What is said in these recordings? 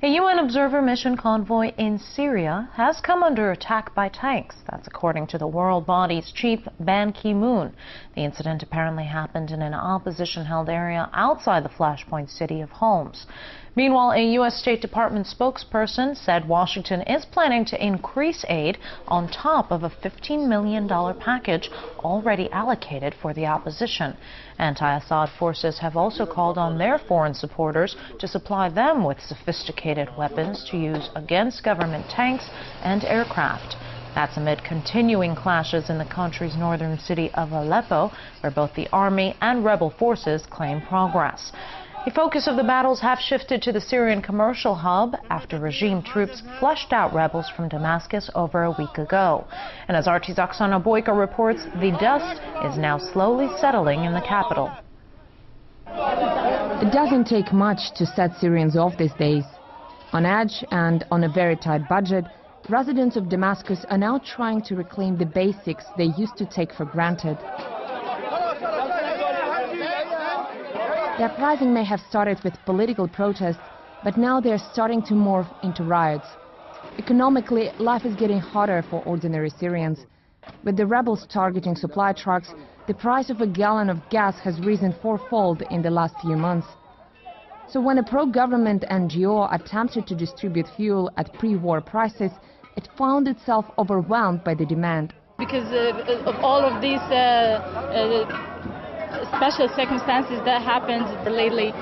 A UN observer mission convoy in Syria has come under attack by tanks. That's according to the world body's chief, Ban Ki-moon. The incident apparently happened in an opposition-held area outside the flashpoint city of Homs. Meanwhile, a U.S. State Department spokesperson said Washington is planning to increase aid on top of a $15 million package already allocated for the opposition. Anti-Assad forces have also called on their foreign supporters to supply them with sophisticated weapons to use against government tanks and aircraft. That's amid continuing clashes in the country's northern city of Aleppo, where both the army and rebel forces claim progress. The focus of the battles have shifted to the Syrian commercial hub after regime troops flushed out rebels from Damascus over a week ago. And as RT's Oksana Boyka reports, the dust is now slowly settling in the capital. It doesn't take much to set Syrians off these days. On edge and on a very tight budget, residents of Damascus are now trying to reclaim the basics they used to take for granted. The uprising may have started with political protests, but now they're starting to morph into riots. Economically, life is getting harder for ordinary Syrians. With the rebels targeting supply trucks, the price of a gallon of gas has risen fourfold in the last few months. So when a pro-government NGO attempted to distribute fuel at pre-war prices, it found itself overwhelmed by the demand. Because of all of these special circumstances that happened lately,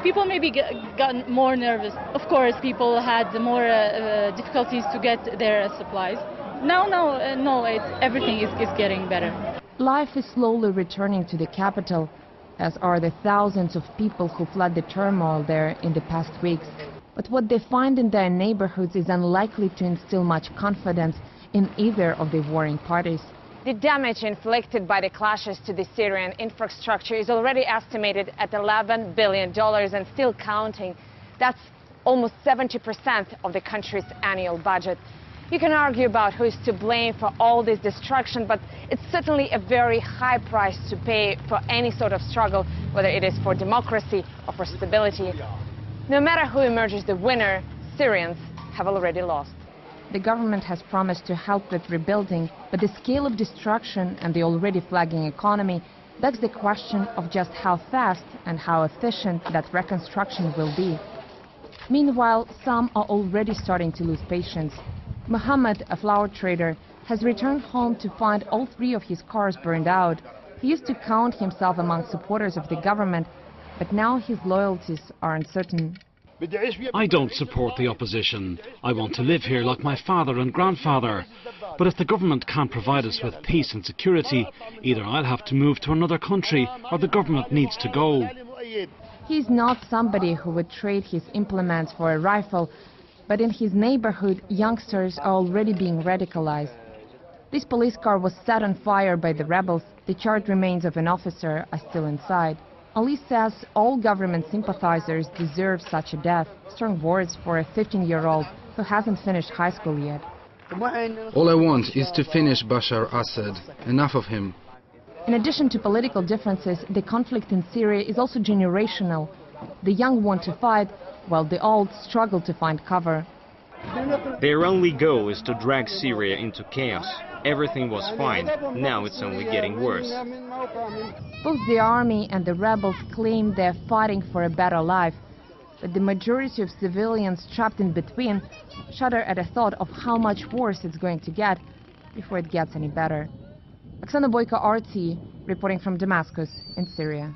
people maybe got more nervous. Of course, people had more difficulties to get their supplies. No, everything is getting better. Life is slowly returning to the capital, as are the thousands of people who fled the turmoil there in the past weeks. But what they find in their neighborhoods is unlikely to instill much confidence in either of the warring parties. The damage inflicted by the clashes to the Syrian infrastructure is already estimated at $11 billion and still counting. That's almost 70% of the country's annual budget. You can argue about who is to blame for all this destruction, but it's certainly a very high price to pay for any sort of struggle, whether it is for democracy or for stability. No matter who emerges the winner, Syrians have already lost. The government has promised to help with rebuilding, but the scale of destruction and the already flagging economy begs the question of just how fast and how efficient that reconstruction will be. Meanwhile, some are already starting to lose patience. Mohammed, a flower trader, has returned home to find all 3 of his cars burned out. He used to count himself among supporters of the government, but now his loyalties are uncertain. I don't support the opposition. I want to live here like my father and grandfather. But if the government can't provide us with peace and security, either I'll have to move to another country or the government needs to go. He's not somebody who would trade his implements for a rifle, but in his neighborhood, youngsters are already being radicalized. This police car was set on fire by the rebels. The charred remains of an officer are still inside. Ali says all government sympathizers deserve such a death. Strong words for a 15-year-old who hasn't finished high school yet. All I want is to finish Bashar Assad. Enough of him. In addition to political differences, the conflict in Syria is also generational. The young want to fight, while the old struggle to find cover. Their only goal is to drag Syria into chaos. Everything was fine. Now it's only getting worse. Both the army and the rebels claim they're fighting for a better life, but the majority of civilians trapped in between shudder at the thought of how much worse it's going to get before it gets any better. Oksana Boyka, RT, reporting from Damascus in Syria.